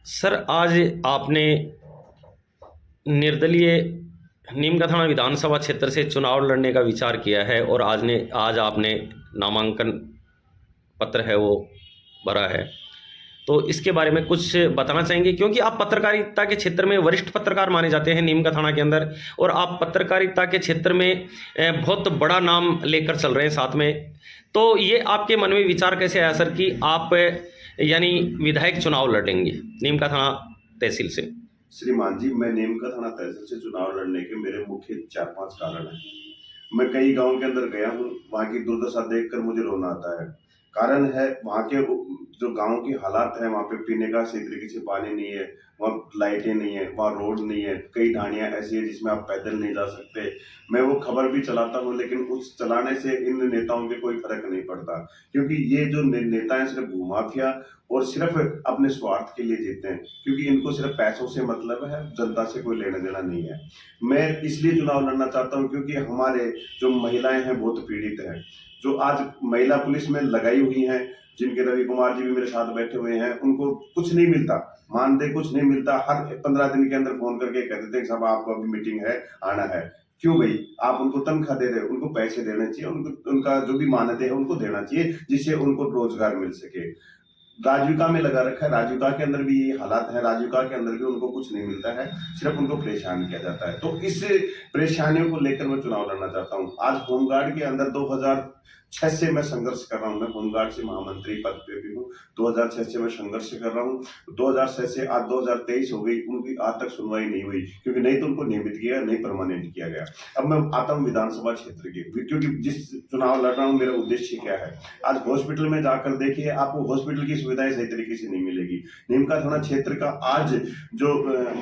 Sir, आज आपने निर्दलीय नीमकाथाना विधानसभा क्षेत्र से चुनाव लड़ने का विचार किया है और आज आपने नामांकन पत्र है वो भरा है। तो इसके बारे में कुछ बताना चाहेंगे, क्योंकि आप पत्रकारिता के क्षेत्र में वरिष्ठ पत्रकार माने जाते हैं नीमकाथाना के अंदर, और आप पत्रकारिता के क्षेत्र में बहुत बड़ा नाम लेकर चल रहे हैं साथ में। तो ये आपके मन में विचार कैसे आया सर कि आप यानी विधायक चुनाव लड़ेंगे नीमकाथाना तहसील से? श्रीमान जी, मैं नीमका थाना तहसील से चुनाव लड़ने के मेरे मुख्य 4-5 कारण हैं। मैं कई गाँव के अंदर गया हूँ, वहाँ की दुर्दशा देखकर मुझे रोना आता है। कारण है वहाँ के जो गाँव की हालात है, वहाँ पे पीने का सही तरीके से पानी नहीं है, वहाँ लाइटें नहीं है, वहाँ रोड नहीं है, कई ढाणियाँ ऐसी है जिसमें आप पैदल नहीं जा सकते। मैं वो खबर भी चलाता हूँ, लेकिन उस चलाने से इन नेताओं के कोई फर्क नहीं पड़ता, क्योंकि ये जो नेता हैं सिर्फ भूमाफिया और सिर्फ अपने स्वार्थ के लिए जीते हैं, क्योंकि इनको सिर्फ पैसों से मतलब है, जनता से कोई लेना देना नहीं है। मैं इसलिए चुनाव लड़ना चाहता हूँ क्योंकि हमारे जो महिलाएं हैं बहुत पीड़ित हैं, जो आज महिला पुलिस में लगाई हुई हैं, जिनके रवि कुमार जी भी मेरे साथ बैठे हुए हैं, उनको कुछ नहीं मिलता, मानदेय कुछ नहीं मिलता। हर 15 दिन के अंदर फोन करके कह देते हैं साहब आपको अभी मीटिंग है, आना है। क्यों भाई? आप उनको तनख्वाह दे रहे हो, उनको पैसे देने चाहिए, उनको उनका जो भी मानदेय है उनको देना चाहिए, जिससे उनको रोजगार मिल सके। राजीविका में लगा रखा है, राजीविका के अंदर भी ये हालात है, राजीविका के अंदर भी उनको कुछ नहीं मिलता है, सिर्फ उनको परेशान किया जाता है। तो इस परेशानियों को लेकर मैं चुनाव लड़ना चाहता हूँ। आज होमगार्ड के अंदर 2006 से मैं संघर्ष कर रहा हूँ, मैं होमगार्ड से महामंत्री पद पे भी हूँ। 2006 से मैं संघर्ष कर रहा हूँ। 2006 से आज 2023 हो गई, उनकी आज तक सुनवाई नहीं हुई, क्योंकि नहीं तो उनको नियमित किया, नहीं परमानेंट किया गया। अब मैं आता हूँ विधानसभा क्षेत्र के, क्योंकि जिस चुनाव लड़ रहा हूँ मेरा उद्देश्य क्या है। आज हॉस्पिटल में जाकर देखिए, आपको हॉस्पिटल की सुविधाएं सही तरीके से नहीं मिलेगी। नीमकाथाना क्षेत्र का आज जो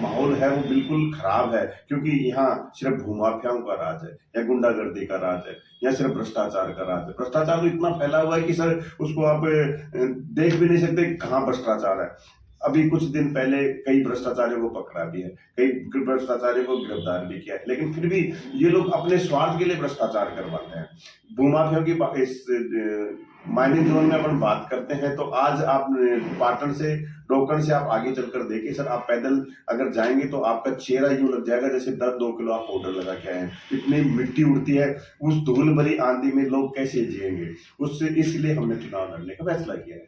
माहौल है वो बिल्कुल खराब है, क्योंकि यहाँ सिर्फ भूमाफियाओं का राज है, या गुंडागर्दी का राज है, या सिर्फ भ्रष्टाचार का राज है। भ्रष्टाचार तो इतना फैला हुआ है कि सर उसको आप देख भी नहीं सकते कहाँ भ्रष्टाचार है। अभी कुछ दिन पहले कई भ्रष्टाचारियों को पकड़ा भी है, कई भ्रष्टाचारियों को गिरफ्तार भी किया है, लेकिन फिर भी ये लोग अपने स्वार्थ के लिए भ्रष्टाचार करवाते हैं। भूमाफियों की इस माइनिंग जोन में अपन बात करते हैं, तो आज आप पाटन से डोकन से आप आगे चलकर देखिए सर, आप पैदल अगर जाएंगे तो आपका चेहरा यूं लग जाएगा जैसे 10-2 किलो आप पाउडर लगा के आए हैं। इतनी मिट्टी उड़ती है, उस धूल भरी आंधी में लोग कैसे जिएंगे? उससे इसलिए हमने चुनाव लड़ने का फैसला किया है।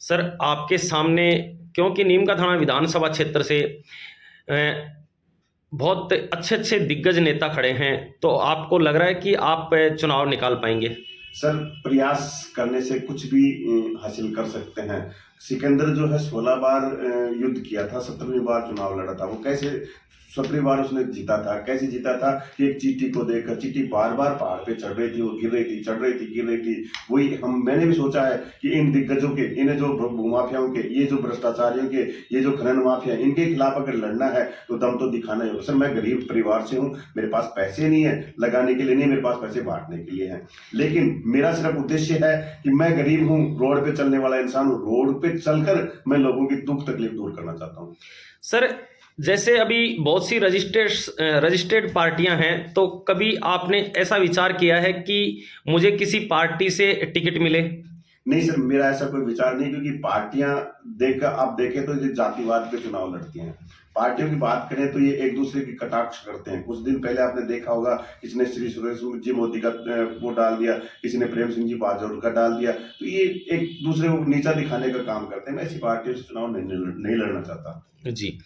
सर, आपके सामने, क्योंकि नीमकाथाना विधानसभा क्षेत्र से बहुत अच्छे अच्छे दिग्गज नेता खड़े हैं, तो आपको लग रहा है कि आप चुनाव निकाल पाएंगे? सर, प्रयास करने से कुछ भी हासिल कर सकते हैं। सिकंदर जो है 16 बार युद्ध किया था, 17वीं बार चुनाव लड़ा था। वो कैसे 17वीं बार उसने जीता था? कैसे जीता था कि एक चींटी को देखकर, चींटी बार बार पहाड़ पे चढ़ रही थी, वो गिर रही थी, चढ़ रही थी, गिर रही थी। वही मैंने भी सोचा है कि इन दिग्गजों के, इन जो भूमाफियाओं के, ये जो भ्रष्टाचारियों के, ये जो खनन माफिया, इनके खिलाफ अगर लड़ना है तो दम तो दिखाना ही होगा। सर, मैं गरीब परिवार से हूँ, मेरे पास पैसे नहीं है लगाने के लिए, नहीं मेरे पास पैसे बांटने के लिए हैं, लेकिन मेरा सिर्फ उद्देश्य है कि मैं गरीब हूँ, रोड पे चलने वाला इंसान हूँ, रोड पे चलकर मैं लोगों की दुख तकलीफ दूर करना चाहता हूँ। सर, जैसे अभी बहुत सी रजिस्टर्ड पार्टियां हैं, तो कभी आपने ऐसा विचार किया है कि मुझे किसी पार्टी से टिकट मिले? नहीं सर, मेरा ऐसा कोई विचार नहीं, क्योंकि पार्टियां देख आप देखें तो ये जातिवाद पे चुनाव लड़ती हैं। पार्टियों की बात करें तो ये एक दूसरे की कटाक्ष करते हैं। कुछ दिन पहले आपने देखा होगा, किसी ने श्री सुरेश जी मोदी का वो डाल दिया, किसी ने प्रेम सिंह जी बाजौर का डाल दिया, तो ये एक दूसरे को नीचा दिखाने का काम करते हैं। मैं ऐसी पार्टियों से चुनाव नहीं लड़ना चाहता जी।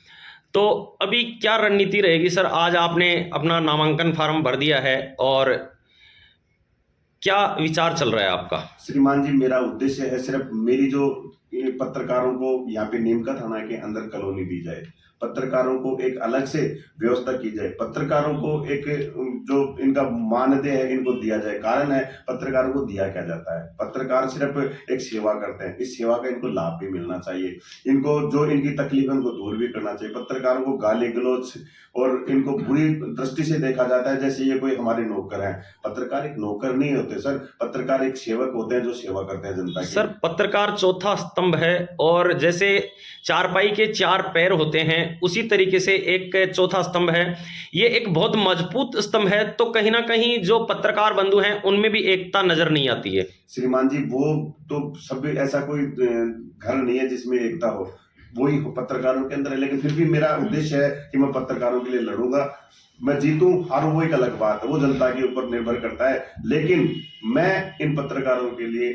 तो अभी क्या रणनीति रहेगी सर? आज आपने अपना नामांकन फार्म भर दिया है, और क्या विचार चल रहा है आपका? श्रीमान जी, मेरा उद्देश्य है सिर्फ मेरी जो पत्रकारों को यहाँ पे नीमका थाना के अंदर कॉलोनी दी जाए, पत्रकारों को एक अलग से व्यवस्था की जाए, पत्रकारों को एक जो इनका मानदेय है इनको दिया जाए। कारण है, पत्रकारों को दिया क्या जाता है? पत्रकार सिर्फ एक सेवा करते हैं, इस सेवा का इनको लाभ भी मिलना चाहिए, इनको जो इनकी तकलीफ है उनको दूर भी करना चाहिए। पत्रकारों को गाली गलौज और इनको बुरी दृष्टि से देखा जाता है जैसे ये कोई हमारे नौकर हैं। पत्रकार एक नौकर नहीं होते सर, पत्रकार एक सेवक होते हैं जो सेवा करते हैं जनता की। सर, पत्रकार चौथा स्तंभ है, और जैसे चारपाई के 4 पैर होते हैं, उसी तरीके से एक चौथा स्तंभ है। ये एक बहुत मजबूत स्तंभ है, तो कहीं ना कहीं जो पत्रकार बंधु हैं उनमें भी एकता नजर नहीं आती है। श्रीमान जी, वो तो सब ऐसा कोई घर नहीं है जिसमें एकता हो। वही पत्रकारों के अंदर है। लेकिन फिर भी मेरा उद्देश्य है कि मैं पत्रकारों के लिए लड़ूंगा। मैं जीतूं हारूं वो एक अलग बात है, वो जनता के ऊपर निर्भर करता है, लेकिन मैं इन पत्रकारों के लिए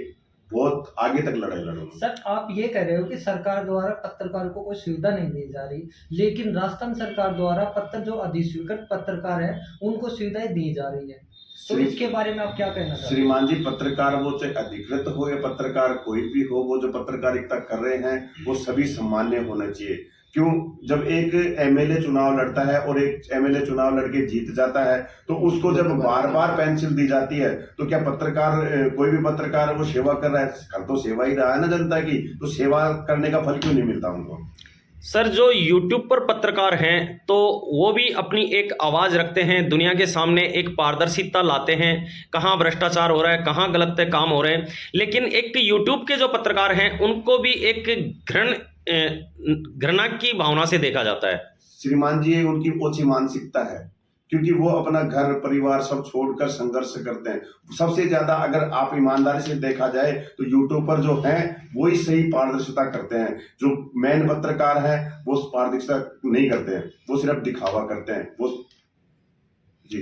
बहुत आगे तक लड़ाई लड़ूंगा। सर, आप ये कह रहे हो कि सरकार द्वारा पत्रकारों को कोई सुविधा नहीं दी जा रही, लेकिन राजस्थान सरकार द्वारा जो अधिस्वीकृत पत्रकार है उनको सुविधाएं दी जा रही है, तो इसके बारे में आप क्या कहना चाहते हैं? श्रीमान जी, पत्रकार वो चाहे अधिकृत हो या पत्रकार कोई भी हो, वो जो पत्रकारिता कर रहे हैं वो सभी सम्मान्य होना चाहिए। क्यों? जब एक एमएलए चुनाव लड़ता है और एक एमएलए चुनाव लड़के जीत जाता है, तो उसको जब बार बार पेंसिल दी जाती है, तो क्या पत्रकार, कोई भी पत्रकार वो सेवा कर रहा है, कर तो सेवा ही रहा है ना जनता की, तो सेवा करने का फल क्यों नहीं मिलता उनको? सर, जो यूट्यूब पर पत्रकार हैं तो वो भी अपनी एक आवाज़ रखते हैं, दुनिया के सामने एक पारदर्शिता लाते हैं, कहाँ भ्रष्टाचार हो रहा है, कहाँ गलत काम हो रहे हैं। लेकिन एक यूट्यूब के जो पत्रकार हैं उनको भी एक घृणा की भावना से देखा जाता है। श्रीमान जी, उनकी ओछी मानसिकता है, क्योंकि वो अपना घर परिवार सब छोड़कर संघर्ष करते हैं। सबसे ज्यादा अगर आप ईमानदारी से देखा जाए तो यूट्यूबर जो हैं वो ही सही पारदर्शिता करते हैं। जो मेन पत्रकार है वो पारदर्शिता नहीं करते हैं, वो सिर्फ दिखावा करते हैं। वो जी,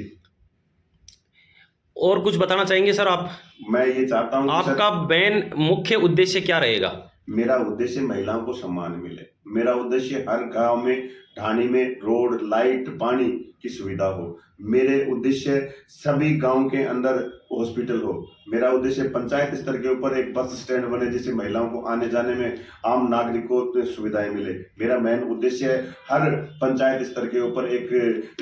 और कुछ बताना चाहेंगे सर आप? मैं ये चाहता हूँ आपका मेन मुख्य उद्देश्य क्या रहेगा? मेरा उद्देश्य महिलाओं को सम्मान मिले। मेरा उद्देश्य हर गांव में, ढाणी में रोड, लाइट, पानी की सुविधा हो। मेरे उद्देश्य सभी गांव के अंदर हॉस्पिटल हो। मेरा उद्देश्य पंचायत स्तर के ऊपर एक बस स्टैंड बने जिससे महिलाओं को आने जाने में, आम नागरिकों को सुविधाएं मिले। मेरा मेन उद्देश्य है हर पंचायत स्तर के ऊपर एक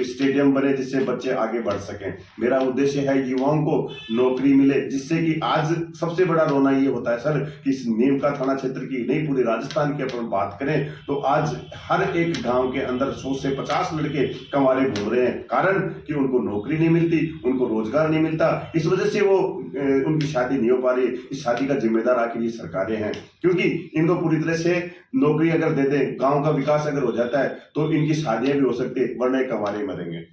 स्टेडियम बने जिससे बच्चे आगे बढ़ सकें। मेरा उद्देश्य है युवाओं को नौकरी मिले, जिससे कि आज सबसे बड़ा रोना ये होता है सर कि इस नीमका थाना क्षेत्र की नहीं, पूरे राजस्थान की अपन बात करें तो आज हर एक गाँव के अंदर 100 से 50 लड़के कमारे घूम रहे हैं। कारण कि उनको नौकरी नहीं मिलती, उनको रोजगार नहीं मिलता, इस वजह से वो उनकी शादी नहीं हो पा रही। इस शादी का जिम्मेदार आखिर ये सरकारें हैं, क्योंकि इनको पूरी तरह से नौकरी अगर दे दें, गांव का विकास अगर हो जाता है तो इनकी शादियां भी हो सकती है, वरना कमारे मरेंगे।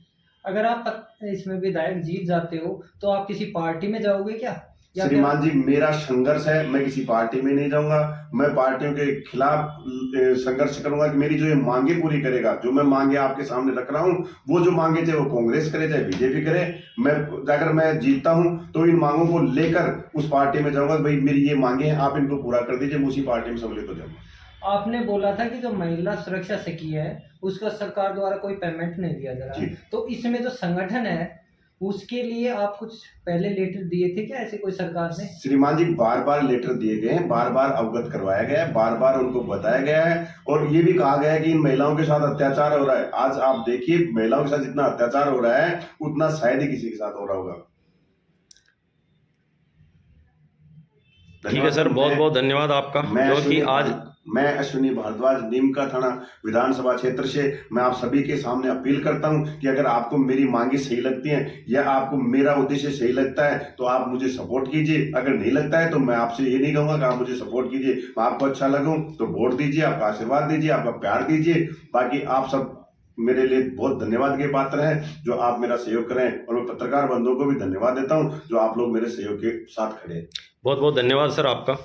अगर आप इसमें विधायक जीत जाते हो तो आप किसी पार्टी में जाओगे क्या? श्रीमान जी, मेरा संघर्ष है, मैं किसी पार्टी में नहीं जाऊंगा। मैं पार्टियों के खिलाफ संघर्ष करूंगा कि मेरी जो ये मांगे पूरी करेगा। जो मैं मांगे आपके सामने रख रहा हूं, वो जो मांगे चाहे वो कांग्रेस करे चाहे बीजेपी करे, अगर मैं जीतता हूं तो इन मांगों को लेकर उस पार्टी में जाऊंगा। भाई मेरी ये मांगे हैं, आप इनको पूरा कर दीजिए, मैं उसी पार्टी में सम्मिलित हो जाऊंगा। आपने बोला था कि जो महिला सुरक्षा सखी है उसका सरकार द्वारा कोई पेमेंट नहीं दिया जा रहा, तो इसमें जो संगठन है उसके लिए आप कुछ पहले लेटर दिए थे क्या ऐसे कोई सरकार ने? श्रीमान जी, बार बार लेटर दिए गए हैं, बार बार अवगत करवाया गया है, बार बार उनको बताया गया है, और ये भी कहा गया है कि इन महिलाओं के साथ अत्याचार हो रहा है। आज आप देखिए, महिलाओं के साथ जितना अत्याचार हो रहा है उतना शायद ही किसी के साथ हो रहा होगा। ठीक है सर, बहुत बहुत धन्यवाद आपका। जो कि आज मैं अश्विनी भारद्वाज, नीमका थाना विधानसभा क्षेत्र से मैं आप सभी के सामने अपील करता हूं कि अगर आपको मेरी मांगे सही लगती हैं या आपको मेरा उद्देश्य सही लगता है तो आप मुझे सपोर्ट कीजिए। अगर नहीं लगता है तो मैं आपसे ये नहीं कहूंगा कि आप मुझे सपोर्ट कीजिए। मैं आपको अच्छा लगूं तो वोट दीजिए, आपका आशीर्वाद दीजिए, आपका प्यार दीजिए। बाकी आप सब मेरे लिए बहुत धन्यवाद के पात्र हैं जो आप मेरा सहयोग करें, और मैं पत्रकार बंधुओं को भी धन्यवाद देता हूं जो आप लोग मेरे सहयोग के साथ खड़े हैं। बहुत बहुत धन्यवाद सर आपका।